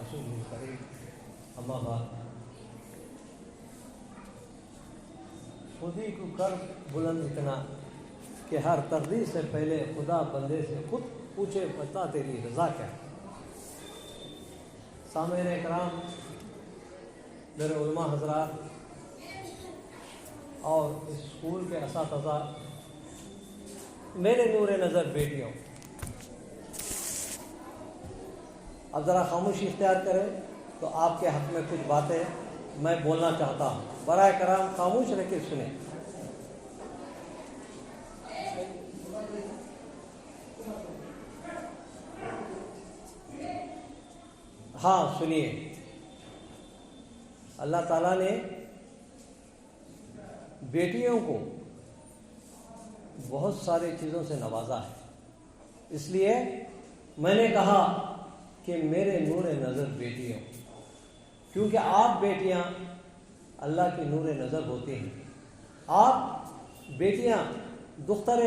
رسوله الكريم اما بعد خودی کو کر بلند اتنا کہ ہر تقدیر سے پہلے خدا بندے سے خود پوچھے بتا تیری رضا کیا ہے۔ سامعین اکرام، میرے علماء حضرات اور اسکول کے اساتذہ، میرے نور نظر بیٹیوں، اب ذرا خاموشی اختیار کریں تو آپ کے حق میں کچھ باتیں میں بولنا چاہتا ہوں، برائے کرام خاموش رہ کے سنیں۔ ہاں سنیے، اللہ تعالیٰ نے بیٹیوں کو بہت ساری چیزوں سے نوازا ہے، اس لیے میں نے کہا کہ میرے نور نظر بیٹیوں، کیونکہ آپ بیٹیاں اللہ کی نور نظر ہوتی ہیں، آپ بیٹیاں دختر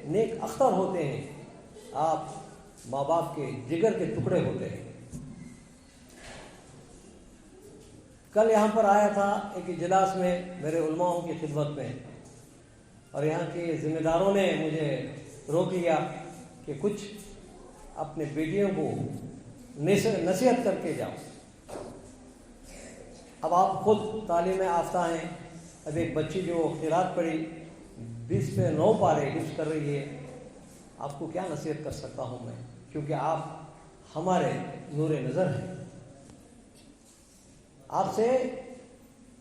نیک اختر ہوتے ہیں، آپ ماں باپ کے جگر کے ٹکڑے ہوتے ہیں۔ کل یہاں پر آیا تھا ایک اجلاس میں میرے علماؤں کی خدمت میں، اور یہاں کے ذمہ داروں نے مجھے روک لیا کہ کچھ اپنے بیٹیوں کو نصیحت کر کے جاؤ۔ اب آپ خود تعلیم یافتہ ہیں، اب ایک بچی جو قرات پڑھی 20 پہ 9 پارے حفظ کر رہی ہے، آپ کو کیا نصیحت کر سکتا ہوں میں، کیونکہ آپ ہمارے نور نظر ہیں۔ آپ سے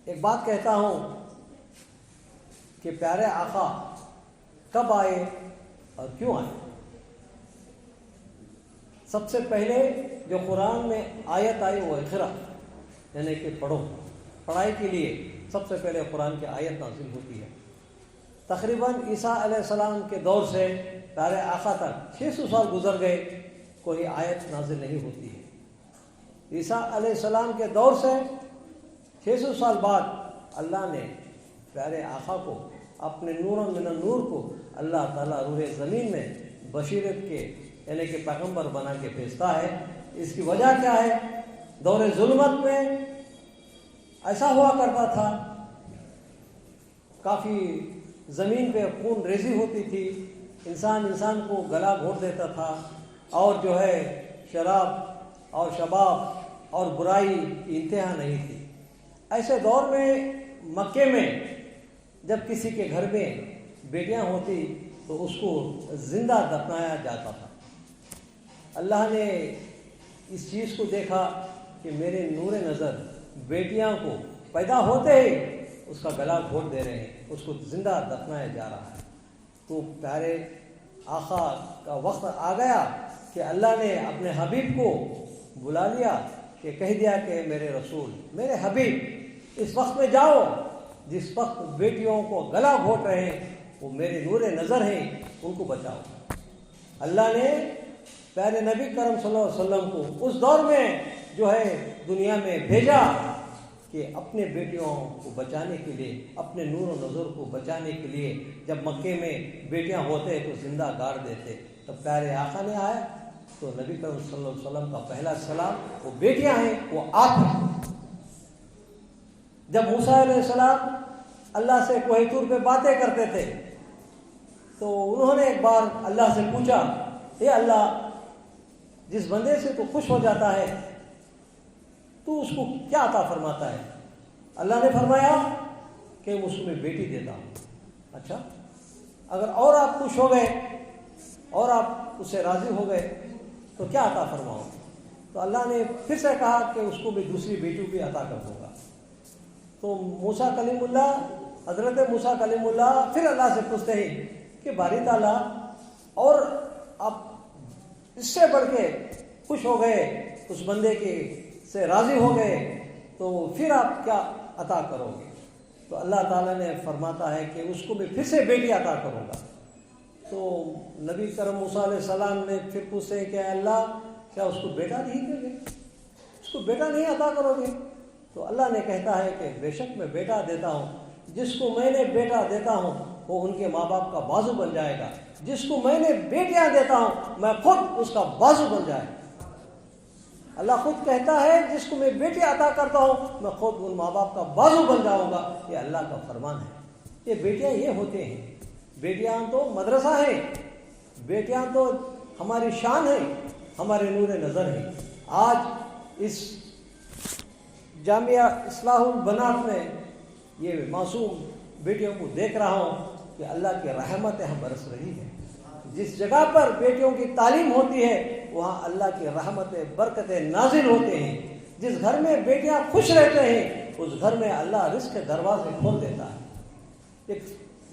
ایک بات کہتا ہوں کہ پیارے آقا کب آئے اور کیوں آئے؟ سب سے پہلے جو قرآن میں آیت آئی وہ اقرا، یعنی کہ پڑھو، پڑھائی کے لیے سب سے پہلے قرآن کی آیت نازل ہوتی ہے۔ تقریباً عیسیٰ علیہ السلام کے دور سے پیارے آقا تک 600 سال گزر گئے، کوئی آیت نازل نہیں ہوتی ہے۔ عیسیٰ علیہ السلام کے دور سے 600 سال بعد اللہ نے پیارے آقا کو اپنے نور من النور کو اللہ تعالیٰ روح زمین میں بشیرت کے یعنی کہ پیغمبر بنا کے بھیجتا ہے۔ اس کی وجہ کیا ہے؟ دور ظلمت میں ایسا ہوا کرتا تھا، کافی زمین پہ خون ریزی ہوتی تھی، انسان کو گلا گھونٹ دیتا تھا، اور جو ہے شراب اور شباب اور برائی کی انتہا نہیں تھی۔ ایسے دور میں مکے میں جب کسی کے گھر میں بیٹیاں ہوتی تو اس کو زندہ دفنایا جاتا تھا۔ اللہ نے اس چیز کو دیکھا کہ میرے نور نظر بیٹیاں کو پیدا ہوتے ہی اس کا گلا گھونٹ دے رہے ہیں، اس کو زندہ دفنایا جا رہا ہے، تو پیارے آقا کا وقت آ گیا کہ اللہ نے اپنے حبیب کو بلا لیا کہ کہہ دیا کہ میرے رسول، میرے حبیب، اس وقت میں جاؤ جس وقت بیٹیوں کو گلا گھونٹ رہے ہیں وہ میرے نور نظر ہیں، ان کو بچاؤ۔ اللہ نے پیارے نبی کرم صلی اللہ علیہ وسلم کو اس دور میں جو ہے دنیا میں بھیجا کہ اپنے بیٹیوں کو بچانے کے لیے، اپنے نور و نظر کو بچانے کے لیے، جب مکے میں بیٹیاں ہوتے تو زندہ گاڑ دیتے، تب پیارے آقا نے آیا تو نبی کرم صلی اللہ علیہ وسلم کا پہلا سلام وہ بیٹیاں ہیں، وہ آپ ہیں۔ جب موسیٰ علیہ السلام اللہ سے کوہ طور پہ باتیں کرتے تھے تو انہوں نے ایک بار اللہ سے پوچھا، اے اللہ، جس بندے سے تو خوش ہو جاتا ہے تو اس کو کیا عطا فرماتا ہے؟ اللہ نے فرمایا کہ میں اس میں بیٹی دیتا ہوں۔ اچھا، اگر اور آپ خوش ہو گئے اور آپ اس سے راضی ہو گئے تو کیا عطا فرماؤں؟ تو اللہ نے پھر سے کہا کہ اس کو بھی دوسری بیٹی بھی عطا کر دوں گا۔ تو موسیٰ کلیم اللہ، حضرت موسیٰ کلیم اللہ پھر اللہ سے پوچھتے ہیں کہ باری تعالیٰ، اور آپ اس سے بڑھ کے خوش ہو گئے، اس بندے کے سے راضی ہو گئے، تو پھر آپ کیا عطا کرو گے؟ تو اللہ تعالیٰ نے فرماتا ہے کہ اس کو بھی پھر سے بیٹی عطا کروں گا۔ تو نبی کرم موسیٰ علیہ السلام نے پھر پوچھتے ہیں کہ اللہ، کیا اس کو بیٹا نہیں دے گے؟ اس کو بیٹا نہیں عطا کرو گے؟ تو اللہ نے کہتا ہے کہ بے شک میں بیٹا دیتا ہوں، جس کو میں نے بیٹا دیتا ہوں وہ ان کے ماں باپ کا بازو بن جائے گا، جس کو میں نے بیٹیاں دیتا ہوں میں خود اس کا بازو بن جائے گا۔ اللہ خود کہتا ہے جس کو میں بیٹے عطا کرتا ہوں میں خود ان ماں باپ کا بازو بن جاؤں گا. یہ اللہ کا فرمان ہے. یہ بیٹیاں یہ ہوتے ہیں. بیٹیاں تو مدرسہ ہیں, بیٹیاں تو ہماری شان ہے, ہمارے نور نظر ہے. آج اس جامعہ اصلاح البنات میں یہ معصوم بیٹیوں کو دیکھ رہا ہوں کہ اللہ کی رحمت یہاں برس رہی ہے. جس جگہ پر بیٹیوں کی تعلیم ہوتی ہے وہاں اللہ کی رحمتیں برکتیں نازل ہوتے ہیں. جس گھر میں بیٹیاں خوش رہتے ہیں اس گھر میں اللہ رزق کے دروازے کھول دیتا ہے. ایک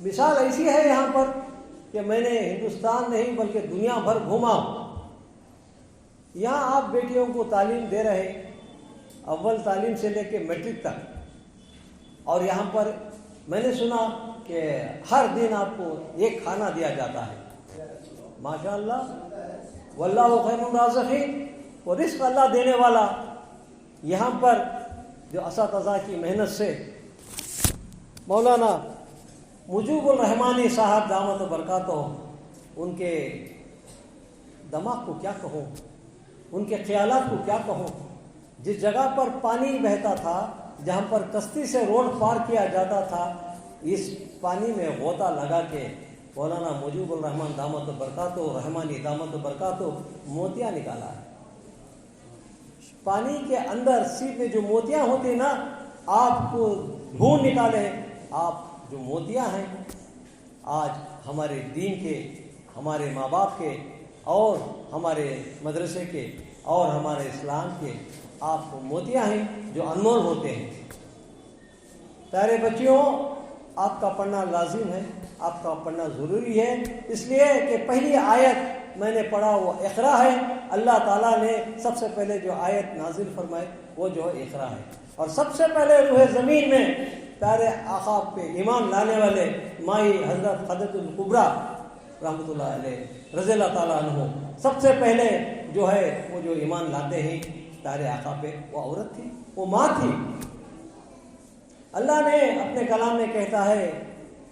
مثال ایسی ہے یہاں پر کہ میں نے ہندوستان نہیں بلکہ دنیا بھر گھوما. یہاں آپ بیٹیوں کو تعلیم دے رہے ہیں, اول تعلیم سے لے کے میٹرک تک, اور یہاں پر میں نے سنا کہ ہر دن آپ کو ایک کھانا دیا جاتا ہے. ماشاء اللہ واللہ خیر الرازقین, وہ رزق اللہ دینے والا. یہاں پر جو اساتذہ کی محنت سے مولانا مجیب الرحمانی صاحب دامت برکاتہ, ان کے دماغ کو کیا کہوں, ان کے خیالات کو کیا کہوں. جس جگہ پر پانی بہتا تھا, جہاں پر کشتی سے روڈ پار کیا جاتا تھا, اس پانی میں غوطہ لگا کے مولانا مجیب الرحمان دامت برکاتہ, رحمانی دامت برکاتہ, موتیاں نکالا ہے. پانی کے اندر سیپ میں جو موتیاں ہوتی نا, آپ کو ڈھونڈ نکالے. آپ جو موتیاں ہیں آج ہمارے دین کے, ہمارے ماں باپ کے, اور ہمارے مدرسے کے, اور ہمارے اسلام کے, آپ موتیاں ہیں جو انمول ہوتے ہیں. پیارے بچیوں, آپ کا پڑھنا لازم ہے, آپ کا پڑھنا ضروری ہے, اس لیے کہ پہلی آیت میں نے پڑھا وہ اقرا ہے. اللہ تعالیٰ نے سب سے پہلے جو آیت نازل فرمائی وہ جو ہے اقرا ہے. اور سب سے پہلے روح زمین میں پیارے آقا پہ ایمان لانے والے مائی حضرت خدیجہ الکبریٰ رحمۃ اللہ علیہ رضی اللہ تعالیٰ عنہ, سب سے پہلے جو ہے وہ جو ایمان لاتے ہیں پیارے آقا پہ, وہ عورت تھی, وہ ماں تھی. اللہ نے اپنے کلام میں کہتا ہے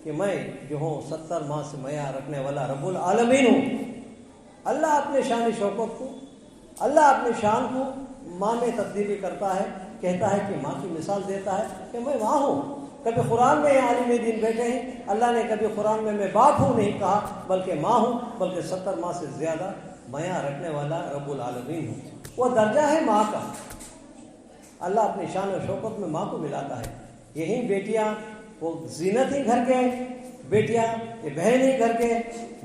کہ میں جو ہوں 70 ماہ سے میاں رکھنے والا رب العالمین ہوں. اللہ اپنے شان شوکت کو, اللہ اپنے شان کو ماں میں تبدیلی کرتا ہے, کہتا ہے کہ ماں کی مثال دیتا ہے کہ میں ماں ہوں. کبھی قرآن میں عالم دین بیٹھے ہیں, اللہ نے کبھی قرآن میں باپ ہوں نہیں کہا, بلکہ ماں ہوں, بلکہ 70 ماہ سے زیادہ میاں رکھنے والا رب العالمین ہوں. وہ درجہ ہے ماں کا. اللہ اپنی شان و شوکت میں ماں کو ملاتا ہے. یہی بیٹیاں وہ زینت ہی گھر کے, بیٹیاں یہ بہن ہی گھر کے,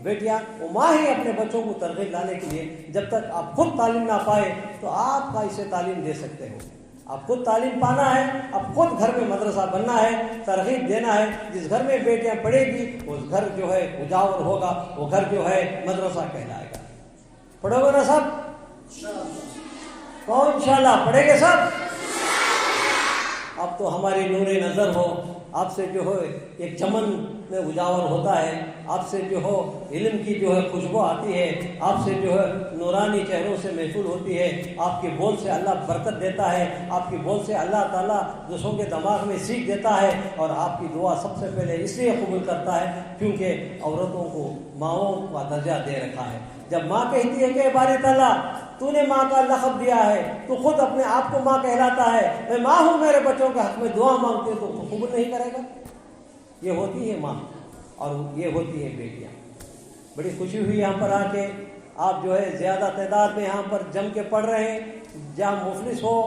بیٹیاں وہ ماں ہی اپنے بچوں کو ترغیب لانے کے لیے. جب تک آپ خود تعلیم نہ پائے تو آپ کا اسے تعلیم دے سکتے ہو. آپ خود تعلیم پانا ہے, آپ خود گھر میں مدرسہ بننا ہے, ترغیب دینا ہے. جس گھر میں بیٹیاں پڑھے گی اس گھر جو ہے اجاور ہوگا, وہ گھر جو ہے مدرسہ کہلائے گا. پڑھو گے نا سب؟ کون انشاءاللہ پڑھے گے سب؟ اب تو ہماری نور نظر ہو, آپ سے جو ہے ایک چمن میں اجاور ہوتا ہے, آپ سے جو ہو علم کی جو ہے خوشبو آتی ہے, آپ سے جو ہے نورانی چہروں سے محفول ہوتی ہے. آپ کے بول سے اللہ برکت دیتا ہے, آپ کے بول سے اللہ تعالیٰ دوسروں کے دماغ میں سیکھ دیتا ہے. اور آپ کی دعا سب سے پہلے اس لیے قبول کرتا ہے کیونکہ عورتوں کو ماؤں کا درجہ دے رکھا ہے. جب ماں کہتی ہے کہ باری تعالیٰ تو نے ماں کا لقب دیا ہے, تو خود اپنے آپ کو ماں کہلاتا ہے, میں ماں ہوں, میرے بچوں کے حق میں دعا مانگتے تو قبول نہیں کرے گا. یہ ہوتی ہے ماں اور یہ ہوتی ہے بیٹیاں. بڑی خوشی ہوئی یہاں پر آ کے. آپ جو ہے زیادہ تعداد میں یہاں پر جم کے پڑھ رہے ہیں. جہاں مفلس ہو,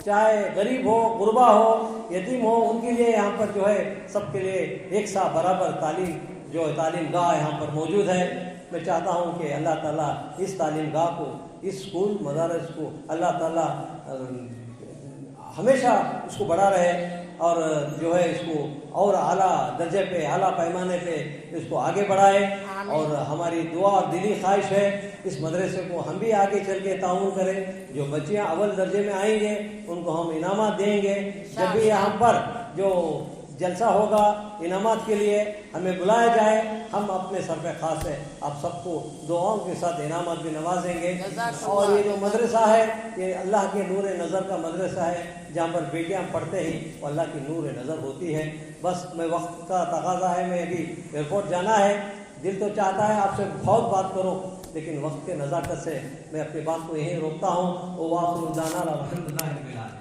چاہے غریب ہو, غربا ہو, یتیم ہو, ان کے لیے یہاں پر جو ہے سب کے لیے ایک سا برابر تعلیم جو ہے تعلیم گاہ یہاں پر موجود ہے. میں چاہتا ہوں کہ اللہ تعالیٰ اس تعلیم گاہ کو, اس اسکول مدارس کو اللہ تعالیٰ ہمیشہ اس کو بڑھا رہے اور جو ہے اس کو اور اعلیٰ درجے پہ, اعلیٰ پیمانے پہ اس کو آگے بڑھائے. اور ہماری دعا اور دلی خواہش ہے اس مدرسے کو ہم بھی آگے چل کے تعاون کریں. جو بچیاں اول درجے میں آئیں گے ان کو ہم انعامات دیں گے. جب بھی یہاں پر جو جلسہ ہوگا انعامات کے لیے ہمیں بلایا جائے, ہم اپنے سر پہ خاص ہے آپ سب کو دعاؤں کے ساتھ انعامات بھی نوازیں گے. اور یہ جو مدرسہ ہے یہ اللہ کے نور نظر کا مدرسہ ہے, جہاں پر بیٹیاں پڑھتے ہیں وہ اللہ کی نور نظر ہوتی ہے. بس میں وقت کا تقاضا ہے, میں ابھی ایئرپورٹ جانا ہے. دل تو چاہتا ہے آپ سے بہت بات کروں, لیکن وقت کے نزاکت سے میں اپنی بات کو یہیں روکتا ہوں. وآخر دعوانا الحمدللہ رب العالمین.